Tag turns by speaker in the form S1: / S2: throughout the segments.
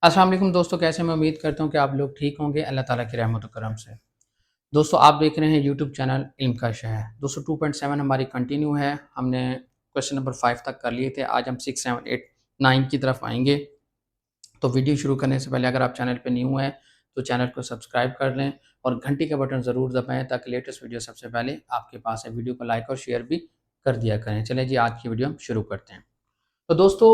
S1: अस्सलाम वालेकुम दोस्तों, कैसे मैं उम्मीद करता हूँ कि आप लोग ठीक होंगे अल्लाह ताला की रहमत व करम से। दोस्तों आप देख रहे हैं यूट्यूब चैनल इल्म का शहर। दोस्तों 2.7 हमारी कंटिन्यू है। हमने क्वेश्चन नंबर 5 तक कर लिए थे। आज हम 6, 7, 8, 9 की तरफ आएँगे। तो वीडियो शुरू करने से पहले अगर आप चैनल पे न्यू हैं तो चैनल को सब्सक्राइब कर लें और घंटी का बटन ज़रूर दबाएँ ताकि लेटेस्ट वीडियो सबसे पहले आपके पास है। वीडियो को लाइक और शेयर भी कर दिया करें। चलिए जी, आज की वीडियो हम शुरू करते हैं। तो दोस्तों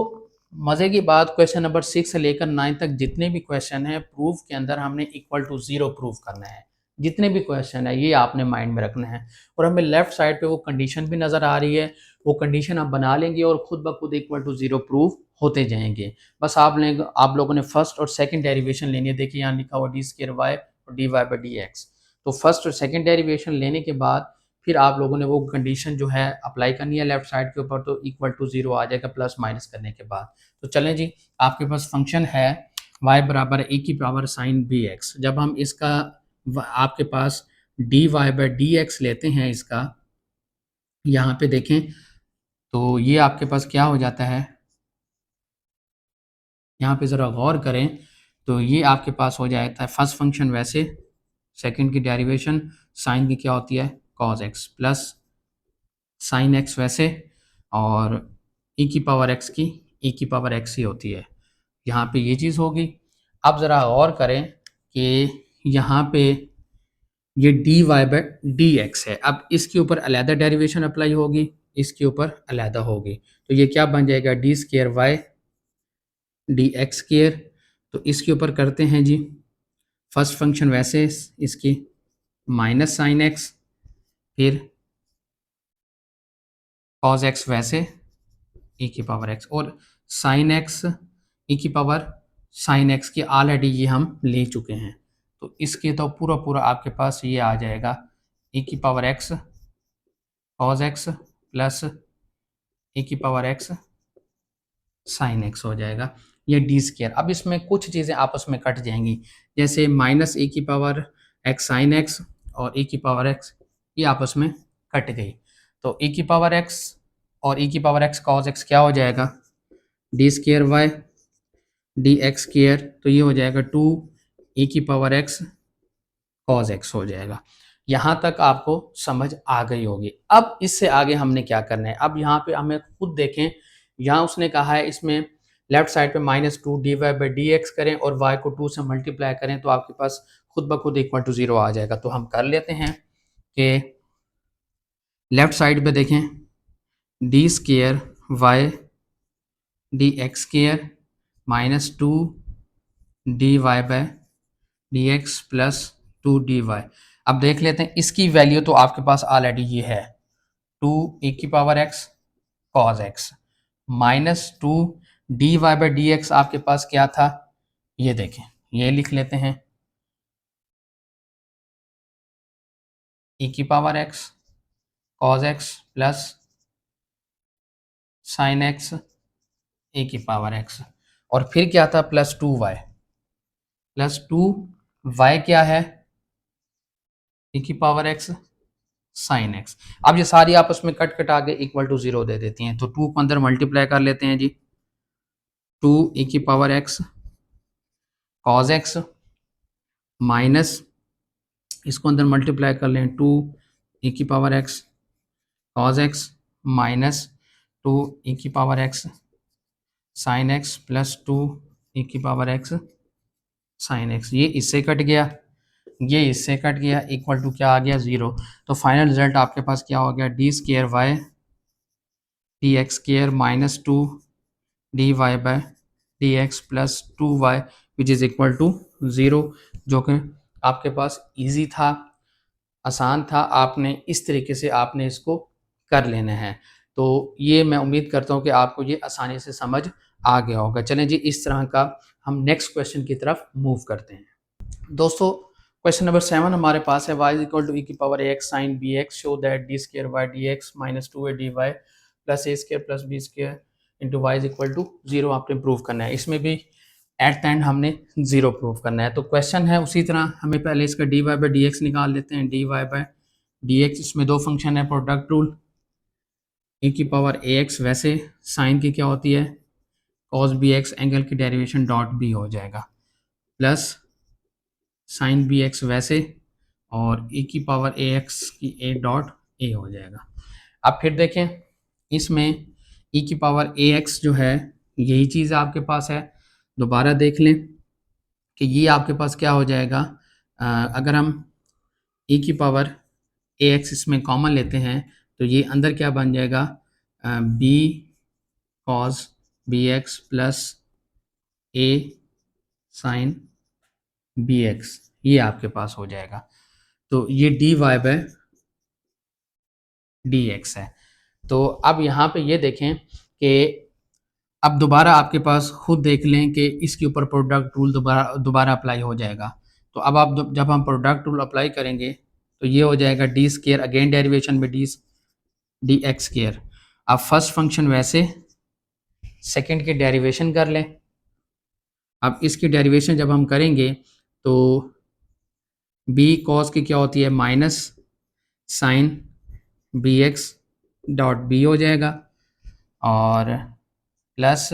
S1: मज़े की बात, क्वेश्चन नंबर 6 से लेकर 9 तक जितने भी क्वेश्चन हैं प्रूफ के अंदर हमने इक्वल टू 0 प्रूफ करना है। जितने भी क्वेश्चन है ये आपने माइंड में रखना है और हमें लेफ्ट साइड पे वो कंडीशन भी नज़र आ रही है। वो कंडीशन आप बना लेंगे और खुद ब खुद इक्वल टू 0 प्रूफ होते जाएंगे। बस आप लोगों ने फर्स्ट और सेकंड डेरिवेशन लेनी है। देखिए यहाँ लिखा हुआ डी स्क्र वाई और D Y by D x. तो फर्स्ट और सेकंड डेरिवेशन लेने के बाद फिर आप लोगों ने वो कंडीशन जो है अप्लाई करनी है लेफ्ट साइड के ऊपर, तो इक्वल टू 0 आ जाएगा प्लस माइनस करने के बाद। तो चलें जी, आपके पास फंक्शन है y बराबर ए की पावर साइन बी एक्स। जब हम इसका आपके पास d Y by D x लेते हैं इसका, यहाँ पे देखें तो ये आपके पास क्या हो जाता है, यहाँ पे ज़रा गौर करें तो ये आपके पास हो जाता है फर्स्ट फंक्शन वैसे, सेकंड की डेरिवेशन साइन की क्या होती है cos x plus sine x वैसे, और ई की पावर एक्स की ई की पावर एक्स ही होती है। यहाँ पे ये चीज़ होगी। अब ज़रा गौर करें कि यहाँ पे ये D Y by D x है। अब इसके ऊपर अलहदा डेरिवेशन अप्लाई होगी, इसके ऊपर अलहदा होगी। तो ये क्या बन जाएगा D square Y D x square. तो इसके ऊपर करते हैं जी फर्स्ट फंक्शन वैसे इसकी माइनस साइन एक्स, फिर कॉस एक्स वैसे ई की पावर एक्स, और साइन एक्स ई की पावर साइन एक्स की ऑलरेडी ये हम ले चुके हैं। तो इसके तो पूरा पूरा आपके पास ये आ जाएगा ई की power x cos x plus a की पावर एक्स साइन एक्स हो जाएगा, ये डी स्केयर। अब इसमें कुछ चीज़ें आपस में कट जाएंगी, जैसे माइनस ए की पावर एक्स साइन एक्स और ए की पावर एक्स ये आपस में कट गई। तो ए की पावर एक्स और ए की पावर एक्स कॉस एक्स क्या हो जाएगा D square Y D x square. तो ये हो जाएगा 2 ए की पावर एक्स कॉस एक्स हो जाएगा। यहाँ तक आपको समझ आ गई होगी। अब इससे आगे हमने क्या करना है, अब यहाँ पे हमें खुद देखें। यहाँ उसने कहा है इसमें लेफ्ट साइड पे -2 d Y by D x करें और y को 2 से मल्टीप्लाई करें तो आपके पास खुद ब खुद इक्वल टू 0 आ जाएगा। तो हम कर लेते हैं कि लेफ्ट साइड पे देखें d square Y D x square -2 d Y by D x plus 2 d y. अब देख लेते हैं इसकी वैल्यू तो आपके पास ऑलरेडी ये है 2 ए की power x cos x -2 d Y by D x आपके पास क्या था, ये देखें, ये लिख लेते हैं e की power x cos x plus sine x a की पावर एक्स, और फिर क्या था +2y क्या है e की पावर एक्स साइन एक्स। अब ये सारी आपस में कट कटा के इक्वल टू 0 दे देती हैं। तो 2 को अंदर मल्टीप्लाई कर लेते हैं जी, 2 e की power x cos x minus इसको अंदर मल्टीप्लाई कर लें 2 e की power x cos x minus 2 e की power x sine x plus 2 e की पावर एक्स साइन एक्स। ये इससे कट गया, ये इससे कट गया, इक्वल टू क्या आ गया 0। तो फाइनल रिजल्ट आपके पास क्या हो गया d square Y D x square -2 d Y by D x plus 2y which is equal to 0, जो कि आपके पास इजी था, आसान था। आपने इस तरीके से आपने इसको कर लेना है। तो ये मैं उम्मीद करता हूँ कि आपको ये आसानी से समझ आ गया होगा। चलें जी, इस तरह का हम नेक्स्ट क्वेश्चन की तरफ मूव करते हैं। दोस्तों क्वेश्चन नंबर 7 हमारे पास है y इक्वल टू ई की power x sine b x show that d square Y D x -2a d y plus a square plus b square into y is equal to 0 आपने prove करना है। इसमें भी at the end हमने 0 prove करना है। तो question है उसी तरह, हमें पहले इसका d Y by D x निकाल लेते हैं। D Y by D x, इसमें दो फंक्शन है, प्रोडक्ट रूल, ए की पावर ए एक्स वैसे साइन की क्या होती है कॉस बी एक्स एंगल की डेरिवेशन डॉट बी हो जाएगा, प्लस साइन बी एक्स वैसे, और e की पावर ए एक्स की ए डॉट ए हो जाएगा। अब फिर देखें इसमें e की पावर ए एक्स जो है यही चीज़ आपके पास है। दोबारा देख लें कि ये आपके पास क्या हो जाएगा, अगर हम e की पावर ए एक्स इसमें कॉमन लेते हैं तो ये अंदर क्या बन जाएगा, b cos b x plus a sine b x, ये आपके पास हो जाएगा। तो ये D y by d x है। तो अब यहाँ पे ये देखें कि अब दोबारा आपके पास खुद देख लें कि इसके ऊपर प्रोडक्ट रूल दोबारा अप्लाई हो जाएगा। तो अब आप जब हम प्रोडक्ट रूल अप्लाई करेंगे तो ये हो जाएगा डी स्केयर, अगेन डेरिवेशन में डी एक्स स्केयर। अब फर्स्ट फंक्शन वैसे, सेकंड की डेरिवेशन कर लें। अब इसकी डेरिवेशन जब हम करेंगे तो बी कॉस की क्या होती है, minus sine b x dot b हो जाएगा, और प्लस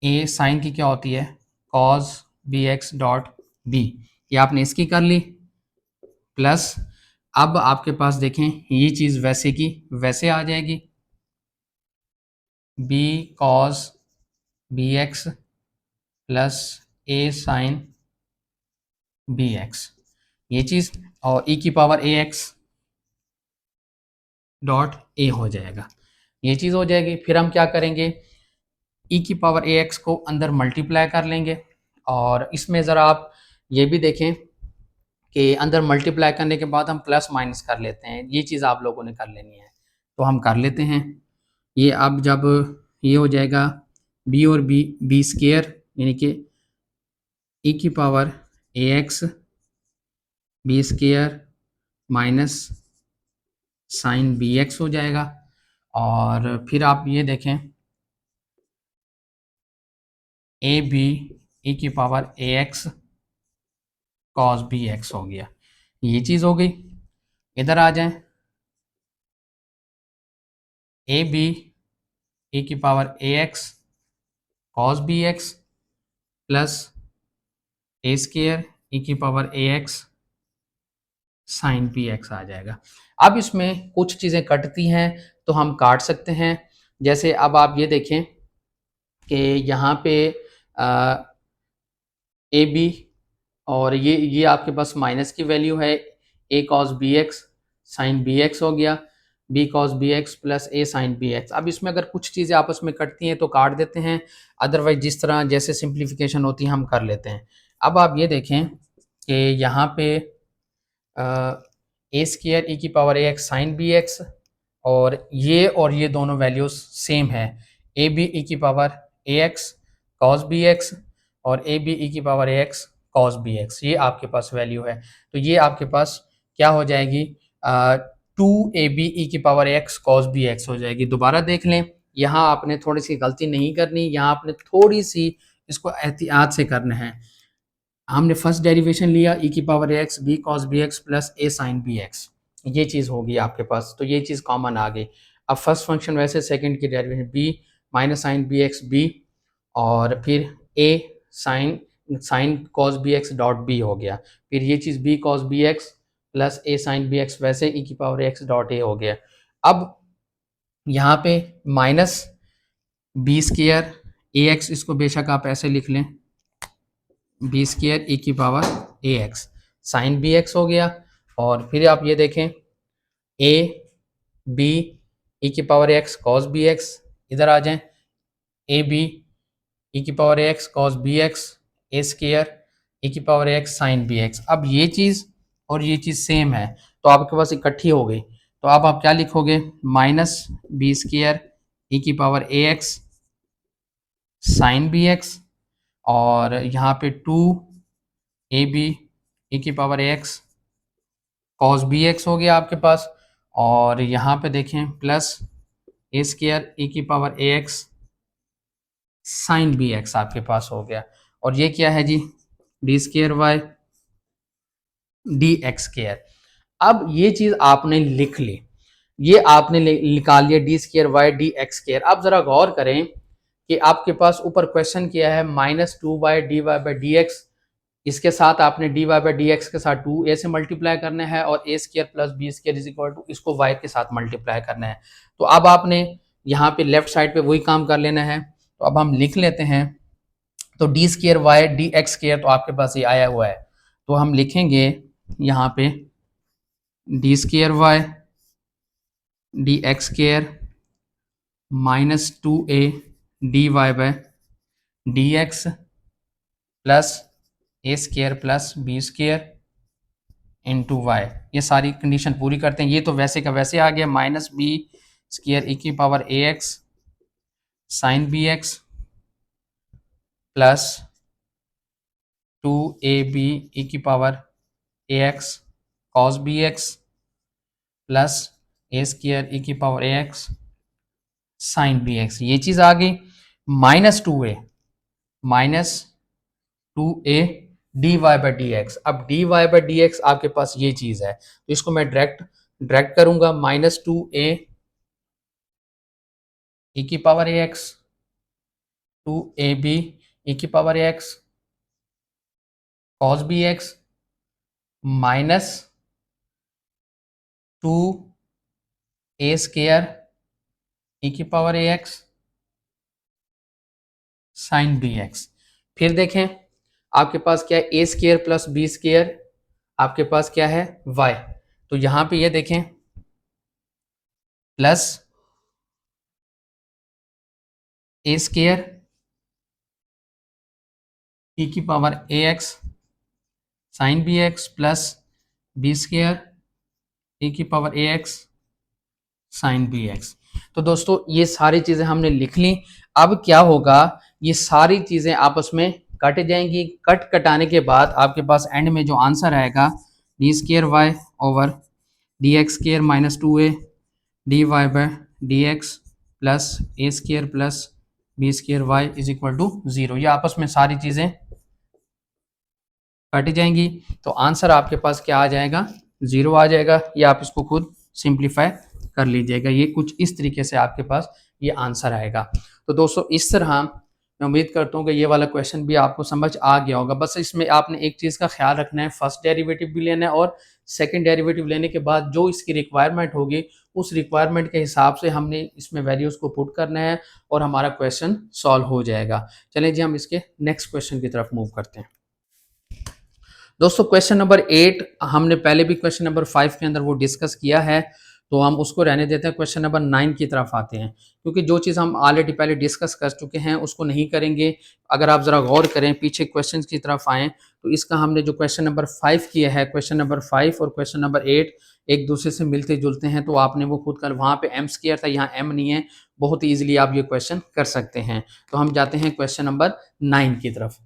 S1: ए साइन की क्या होती है, cos b x dot b, ये आपने इसकी कर ली। प्लस अब आपके पास देखें ये चीज़ वैसे की वैसे आ जाएगी, b cos b x plus a sine b x, ये चीज़, और ई की power a x dot a हो जाएगा, ये चीज़ हो जाएगी। फिर हम क्या करेंगे, ई की पावर ए एक्स को अंदर मल्टीप्लाई कर लेंगे, और इसमें ज़रा आप ये भी देखें कि अंदर मल्टीप्लाई करने के बाद हम प्लस माइनस कर लेते हैं, ये चीज़ आप लोगों ने कर लेनी है, तो हम कर लेते हैं। ये अब जब ये हो जाएगा बी और बी स्केयर, यानी कि ई की power a x b square minus sine b x हो जाएगा, और फिर आप ये देखें ए बी ई की power a x cos b x हो गया, ये चीज़ हो गई। इधर आ जाएं, ए बी ई की power a x cos b x plus a square e की power a x sine b x आ जाएगा। अब इसमें कुछ चीज़ें कटती हैं तो हम काट सकते हैं, जैसे अब आप ये देखें कि यहाँ पे ए बी, और ये आपके पास माइनस की वैल्यू है, a cos b x sine b x हो गया, b cos b x plus a sine b x. अब इसमें अगर कुछ चीज़ें आपस में कटती हैं तो काट देते हैं, अदरवाइज जिस तरह जैसे सिंप्लीफिकेशन होती है हम कर लेते हैं। अब आप ये देखें कि यहाँ पे ए स्केयर ई की power a x sine b x, और ये दोनों वैल्यूज सेम है, ए बी ई की power a x cos b x और ए बी ई की power a x cos b x, ये आपके पास वैल्यू है। तो ये आपके पास क्या हो जाएगी, 2ab ई की power x cos b x हो जाएगी। दोबारा देख लें, यहाँ आपने थोड़ी सी गलती नहीं करनी, यहाँ आपने थोड़ी सी इसको एहतियात से करना है। हमने फर्स्ट डेरिवेशन लिया ई की power x b cos b x plus a sine b x, ये चीज़ होगी आपके पास, तो ये चीज़ कॉमन आ गई। अब फर्स्ट फंक्शन वैसे, सेकंड की derivation b minus sine b x b, और फिर a sine sine cos b x dot b हो गया, फिर ये चीज़ b cos b x plus a sine b x वैसे ई की पावर एक्स डॉट ए हो गया। अब यहाँ पे माइनस बी स्केयर ए एक्स, इसको बेशक आप ऐसे लिख लें, बी स्केयर ई की power a x sine b x हो गया, और फिर आप ये देखें ए बी ई की power x cos b x, इधर आ जाएं, ए बी ई की power x cos b x a square e की power x sine b x. अब ये चीज़ और ये चीज़ सेम है तो आपके पास इकट्ठी हो गई, तो अब आप क्या लिखोगे, माइनस बी स्केयर ई की power a x sine b x, और यहाँ पे 2ab ई की power x cos b x हो गया आपके पास, और यहाँ पे देखें प्लस ए स्केयर ई की power a x sine b x आपके पास हो गया, और ये क्या है जी, d square Y D x square. अब ये चीज़ आपने लिख ली, ये आपने निकाल लिया d square Y D x square. अब ज़रा गौर करें कि आपके पास ऊपर क्वेश्चन किया है -2y/dy/dx, इसके साथ आपने dy/dx के साथ 2a से मल्टीप्लाई करना है और a square plus b square is equal to इसको y के साथ मल्टीप्लाई करना है। तो अब आपने यहाँ पे लेफ्ट साइड पे वही काम कर लेना है। तो अब हम लिख लेते हैं, तो d square y D x square तो आपके पास ये आया हुआ है, तो हम लिखेंगे यहाँ पे d square y D x square -2a dy/dx plus a square plus b square into y. ये सारी कंडीशन पूरी करते हैं। ये तो वैसे का वैसे आ गया, -b स्क्वायर e की power ax sine b x plus 2ab e की power ax cos bx plus a square e की पावर ax साइन bx। ये चीज़ आ गई। -2a dy/dx। अब dy/dx आपके पास ये चीज़ है, तो इसको मैं डायरेक्ट करूंगा। -2a e की पावर ax 2ab e की power ax cos bx minus 2a square e की पावर ax साइन bx। फिर देखें आपके पास क्या है, ए स्क्वायर प्लस बी स्क्वायर, आपके पास क्या है y। तो यहां पे ये देखें प्लस ए स्क्वायर e की power ax sine bx plus b square e की पावर ax साइन bx। तो दोस्तों ये सारी चीजें हमने लिख ली। अब क्या होगा, ये सारी चीजें आपस में कट जाएंगी। कटाने के बाद आपके पास एंड में जो आंसर आएगा d square y over d x square -2a dy/dx plus a square plus b square y is equal to 0। ये आपस में सारी चीजें कट जाएंगी, तो आंसर आपके पास क्या आ जाएगा, 0 आ जाएगा। या आप इसको खुद सिंप्लीफाई कर लीजिएगा। ये कुछ इस तरीके से आपके पास ये आंसर आएगा। तो दोस्तों इस तरह मैं उम्मीद करता हूँ कि ये वाला क्वेश्चन भी आपको समझ आ गया होगा। बस इसमें आपने एक चीज़ का ख्याल रखना है, फर्स्ट डेरिवेटिव भी लेना है और सेकंड डेरिवेटिव लेने के बाद जो इसकी रिक्वायरमेंट होगी उस रिक्वायरमेंट के हिसाब से हमने इसमें वैल्यूज़ को पुट करना है और हमारा क्वेश्चन सॉल्व हो जाएगा। चलें जी हम इसके नेक्स्ट क्वेश्चन की तरफ मूव करते हैं। दोस्तों क्वेश्चन नंबर 8 हमने पहले भी क्वेश्चन नंबर 5 के अंदर वो डिस्कस किया है, तो हम उसको रहने देते हैं। क्वेश्चन नंबर 9 की तरफ आते हैं, क्योंकि जो चीज़ हम ऑलरेडी पहले डिस्कस कर चुके हैं उसको नहीं करेंगे। अगर आप ज़रा गौर करें पीछे क्वेश्चन की तरफ आएँ, तो इसका हमने जो क्वेश्चन नंबर 5 किया है, क्वेश्चन नंबर 5 और क्वेश्चन नंबर 8 एक दूसरे से मिलते जुलते हैं। तो आपने वो खुद कर, वहाँ पे एम स्क्वायर था, यहाँ एम नहीं है। बहुत ईजिली आप ये क्वेश्चन कर सकते हैं। तो हम जाते हैं क्वेश्चन नंबर 9 की तरफ।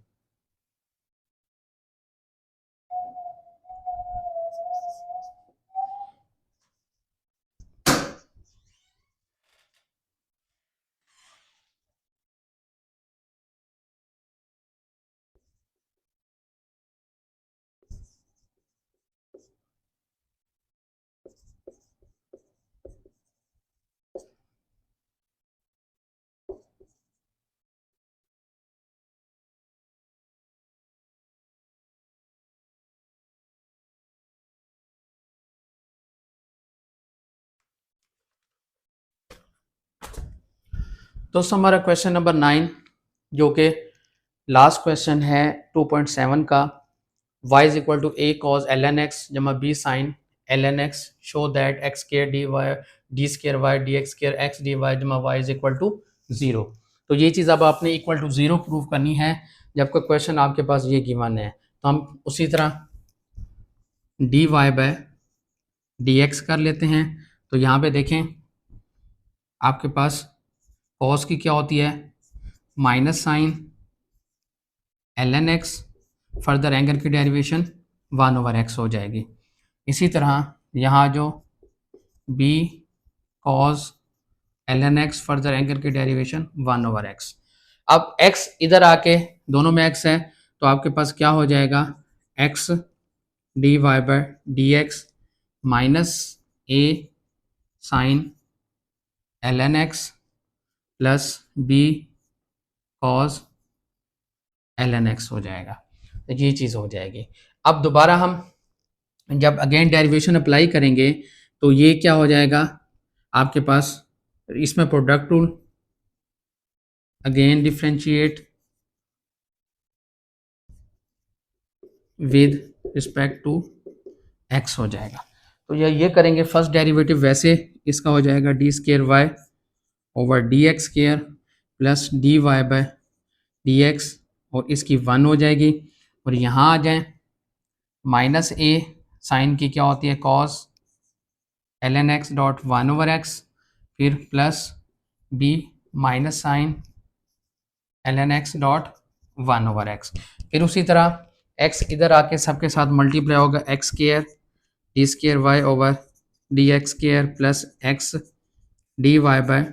S1: दोस्तों हमारा क्वेश्चन नंबर 9 जो कि लास्ट क्वेश्चन है 2.7 का, y is equal to a cos ln x जमा b sin ln x show that x square d square y dx square x dy जमा y इज इक्वल टू 0। तो ये चीज़ अब आपने इक्वल टू 0 प्रूव करनी है जबकि क्वेश्चन आपके पास ये गिवन है। तो हम उसी तरह dy/dx कर लेते हैं। तो यहाँ पे देखें आपके पास cos की क्या होती है, minus sine ln x, further angle की डेरिवेशन 1/x हो जाएगी। इसी तरह यहाँ जो b cos ln x, further angle की डेरिवेशन 1/x। अब x इधर आके दोनों में x है, तो आपके पास क्या हो जाएगा, x dy/dx minus a sine ln x plus b cos ln x हो जाएगा। तो ये चीज़ हो जाएगी। अब दोबारा हम जब अगेन डेरिवेशन अप्लाई करेंगे तो ये क्या हो जाएगा आपके पास, इसमें product rule, again differentiate with respect to x हो जाएगा। तो ये करेंगे फर्स्ट डेरिवेटिव, वैसे इसका हो जाएगा D square y over d x square plus d y by d x, और इसकी 1 हो जाएगी। और यहाँ आ जाएं, माइनस ए साइन की क्या होती है cos ln x dot 1 over x, फिर plus b minus sine ln x dot 1 over x. फिर उसी तरह x इधर आके सबके साथ मल्टीप्लाई होगा, x square d square y over d x square plus x d y by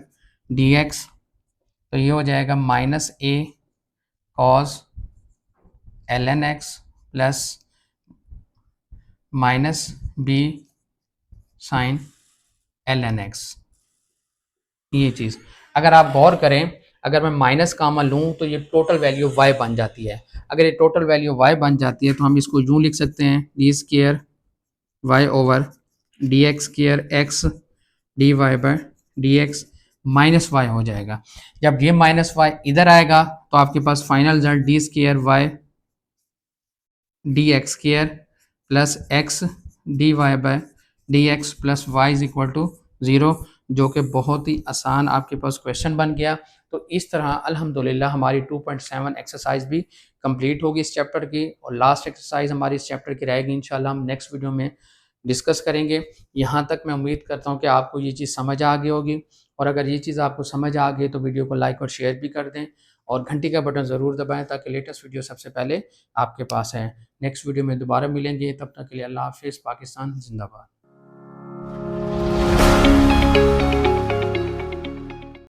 S1: d x. तो ये हो जाएगा minus a cos ln x plus minus b sine ln x। ये चीज़ अगर आप गौर करें, अगर मैं माइनस कामा लूँ तो ये टोटल वैल्यू y बन जाती है। अगर ये टोटल वैल्यू y बन जाती है तो हम इसको यूँ लिख सकते हैं d square y over d x square x d y by d x minus y हो जाएगा। जब ये माइनस वाई इधर आएगा तो आपके पास final result d square Y D x square plus x d y by d x plus y is equal to 0, जो कि बहुत ही आसान आपके पास क्वेश्चन बन गया। तो इस तरह अल्हम्दुलिल्लाह हमारी 2.7 एक्सरसाइज भी कंप्लीट होगी इस चैप्टर की, और लास्ट एक्सरसाइज हमारी इस चैप्टर की रहेगी। इंशाल्लाह हम नेक्स्ट वीडियो में डिस्कस करेंगे। यहाँ तक मैं उम्मीद करता हूँ कि आपको ये चीज़ समझ आ गई होगी, और अगर ये चीज़ आपको समझ आ गई तो वीडियो को लाइक और शेयर भी कर दें, और घंटी का बटन ज़रूर दबाएं ताकि लेटेस्ट वीडियो सबसे पहले आपके पास है। नेक्स्ट वीडियो में दोबारा मिलेंगे, तब तक के लिए अल्लाह हाफिज़। पाकिस्तान जिंदाबाद।